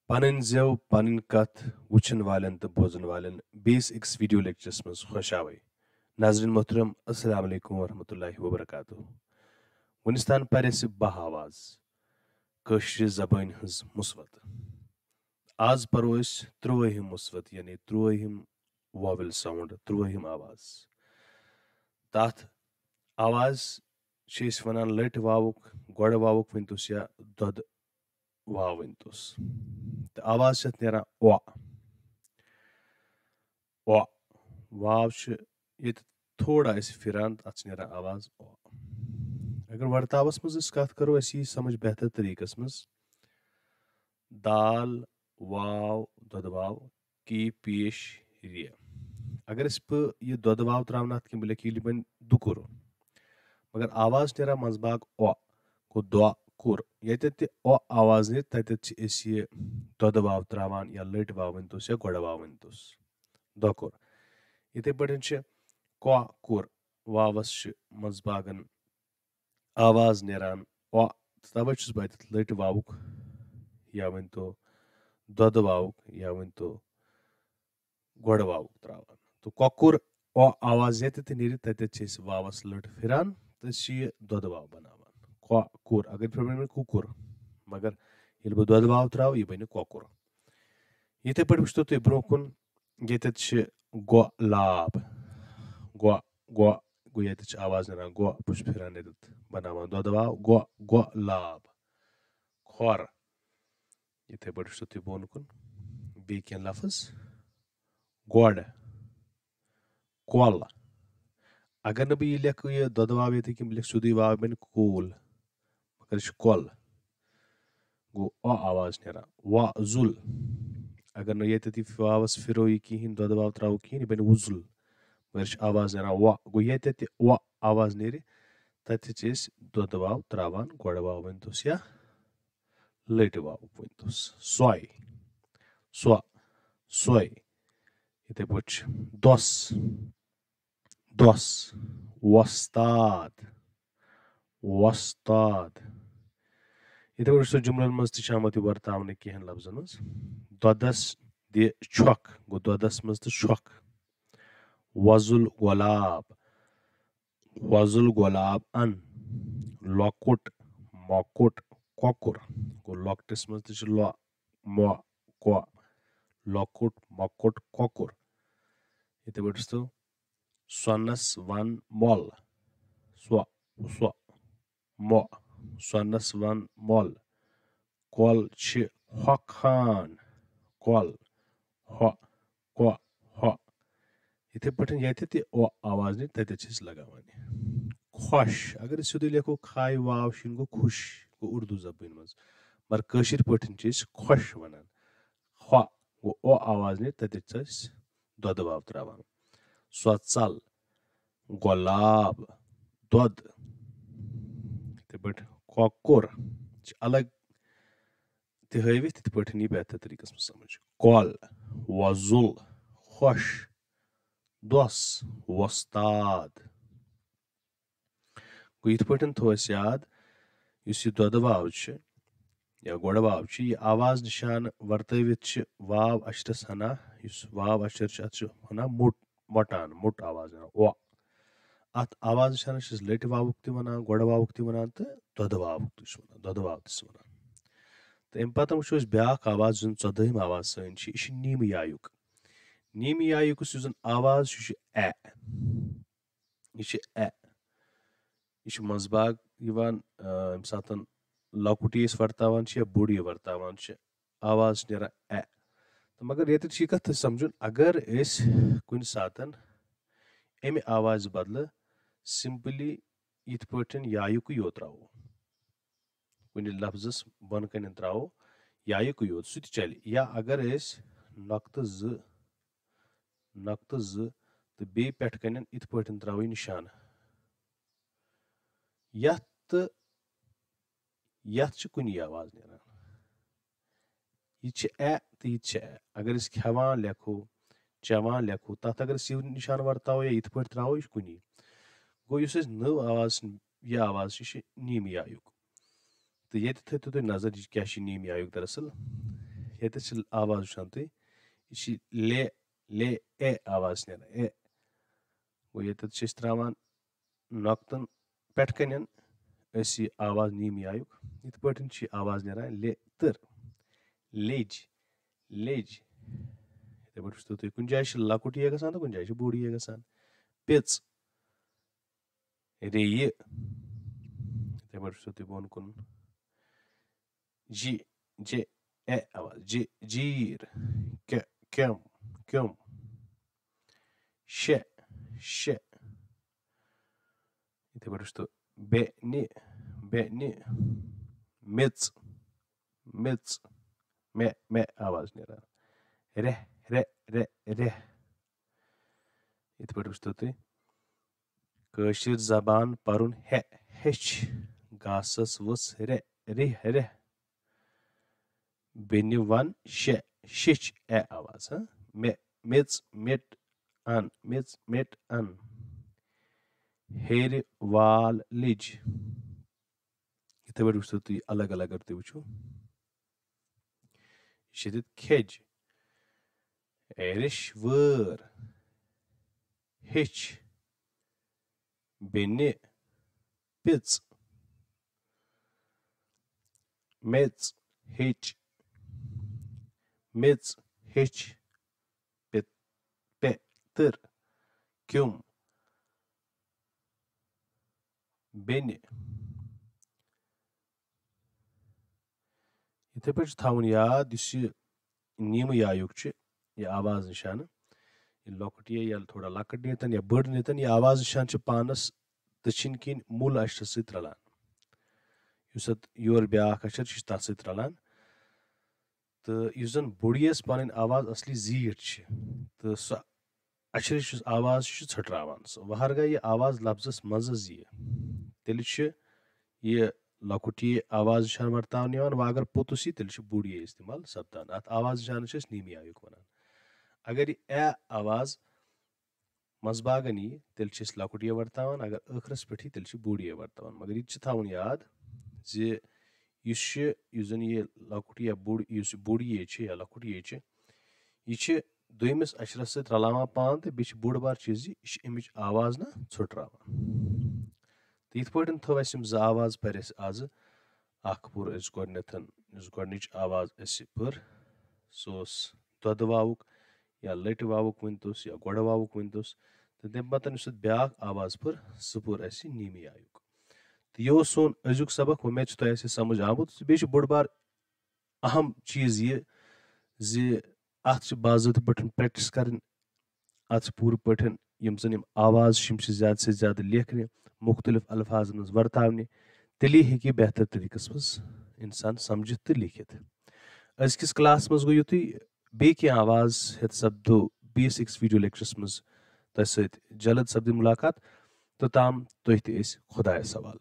Panin zev, panin kath, wuchan walen to bozan walen, base x video lectures maz khoshawi. Nazrin Mohtaram, Assalamu alaikum wa rahmatullahi wa barakatuh. Winistan Paris Bahawaz, Kashri Zabain his Muswat. Az Parois, Truahim Muswat, yani Truahim vowel sound, Truahim Awaz. Tat Awaz, she's vanan let wawuk, Goda wawuk vintus ya dod wawintus. The Awaz chat nera wa. O वाव ये थोड़ा ऐसे फिरान अचनेरा आवाज ओ अगर वर्तावस मज कत करो ऐसी समझ बेहतर तरीकस मज दाल वाव ददवाव की पेश रिय अगर इस पे ये ददवाव त्रावना कि बले की बन दुकुर मगर आवाज नेरा मजबाग ओ को दो कुर ये ओ आवाज ने तत ये ददवाव त्रावान या लट वावंतुस या गोड़ वावंतुस दोकुर इथे पटन क्वा कुर वावस मजबागन आवाज नेरान ओ तवे बह लट वावुक या वन तो दद वावुक या वन तो गोड़ वावुक त्रावान तो ककुर ओ आवाज ये नीर तत वावस लट फिरान तो यह दद वाव बनावान क्वा कुर अगर फिर कुकुर मगर ये बह दद वाव त्राव यह बन ककुर इथे पे वो तुम ब्रो कुन ये गुलाब गो गो गो ये आवाज ना गो पुश फिरान ये बनावान ददवाव गो गुलाब खोर इथे पे वो तुम बोन कुन बे क्या लफ्ज गोड़ कोल अगर न बह लिख यह ददवाव ये कि लिख सुधी वाव बन कूल मगर यह कोल गो ओ आवाज नेरा वजुल अगर न ये वावस फिरो यह कहें ददवाव त्राव कहें बन वजुल मगर आवाज नेरा व गो ये व आवाज नेर तत ददवाव त्रावान गोड़ वाव वनतुस या लट वाव वनतुस सोय सो सोय इथे पे दोस दोस वस्ताद वस्ताद इथे पे जुमलन मज तमत वर्तावन कहें लफ्जन मज ददस दि छक गो ददस मज तो छक वजुल गुलाब अन लकुट मकुट कोकुर गो लकटिस मज तो मो को लकुट मकुट कोकुर इथे पे तो सोनस वन मोल स्व स्व मो सोनस वन मोल कल हखान कल ह को ह इथे पे ये ओ आवाज ने तत लगावान खुश अगर सीधे लिखो खाय वाव शिन गो खुश गो उर्दू जबान मज मगर कशिर पे खुश वनान ह गो ओ आवाज ने तत दद वाव त्रावान सोचल गुलाब दद इथे पे ककुर अलग तवित इत पे यह बेहतर तरीकस में समझ कल वजुल खुश दोस वस्ताद गो इत पे थो याद इस दद वाव या गोड़ वाव यह आवाज निशान वर्तवित वाव अशरस हना इस वाव अशर अत हना मुट मोटान मुट आवाज ओ अत आवाज निशान लट वावुक तनान गोड़ वावुक तनान तो दद वावुक दद वाव तनान तो अम पत वो ब्या आवाज जो 14 आवाज सन यह नीम यायुक नीम यायुक जन आवाज ए यह यह मजबाग यम सात लकुट वर्तावान या बुड़ वर्तावान आवाज नेरा ए तो मगर ये कत समझुन अगर कुन सात अमि आवाज बदल सिंपली इत पे यायुक यो त्रो कुन लफ्जस बन कन त्रो यायुक योत सह चल या अगर नक्त ज तो बे पे कन इत पे त्रो निशान यथ कुन आवाज नेरान यह ए तो यह ए अगर खेवान लेखो चवान लेखो तथ अगर सिव निशान वर्ताव या इत पे त्रो यह कुन गो नव आवाज यह आवाज नीम यायुक तो ये थो तुम नजर क्या नीम यायुक दरअसल येतस आवाज वुचान तुम यह ले ए आवाज नेरान ए गो ये त्रावान नोक्तन पेट कन यह आवाज नीमी आयुक इत पटन आवाज नेरान ले तर लेज लेज इथे पे तुम कुछ जाए लकुट ये गसान तो कुछ जाए बोड़ ये गसान पिच रे इथे पे तुम बोन कुन जी जे ए आवाज जी जीर के क्यम क्यम शे शे इथे पे तुम बे मिच मिच मे आवाज नेरान रे रे रे रे इत पे तुम कशिर जबान परुन हे हेच गासस वस रे रे रे बेनि वन शे शिच ए आवाज मे मिच मिट अन हेर वाल लिज इथे पे तुम अलग अलग अगर तुम वो खेज रिश वर हिच बेनि पिच मेच हिच पे तर क्युम बेनि इथे पे थवन याद नीम आयुक यह आवाज निशान लॉकट या थोड़ा लकट नीतन या बड़ नीतन यह आवाज निशान पानस दक्षिण किन मूल अशर सत रलान योर ब्याख अशर तथ सत रलान तो जन बुड़ियस पन आवाज असली जीट तो सह अशर आवाज छटरावान वहरगा यह आवाज लफ्जस मज जी तेल यह लकुट आवाज निशान वर्तावन व अगर पोतुस तेल बुड़ इस्तेमाल सपदान अत आवाज निशान नीमी आयुक वन अगर यह ए आवाज मजबागन यी तेल लकुट वर्तावन अगर ٲखरस पे तेल बुड़ वर्तावन मगर यह थवन याद जन यह लकुट या बुड़ या लकुट यह दुयमिस अशरस सत रलावान पान तो बे बुड़ बार चीज यह अमिच आवाज ना छुटरावान तो इत पे थो ज आवाज पर आज अख पुर गोडनिच आवाज पर सोस दोद वावुक या लट वावुक वनतोस या गोड़ वावुक वनतोस तो तम पतन ब्याक आवाज पर सह पुर नीमी आयुक तो यह सोन अजुक सबक उम्मीद तुम समझ आमुत बे बोड़ बार अहम चीज यह बाज़ाब्त पे प्रैक्टिस कर पूर पे यम जन आवाज ज्यादा से ज्यादा लेखने मुख्तलिफ अल्फाज मज वर्तावने तेली हे बेहतर तरीकस मज इंसान समझित तो लिखित अजकिस क्लास मज गो युत बे आवाज हेत सपदो बीस वीडियो लेक्चरस मज तह सत जल्द सपद मुलाकात तो ताम तुह खुदायस सवाल।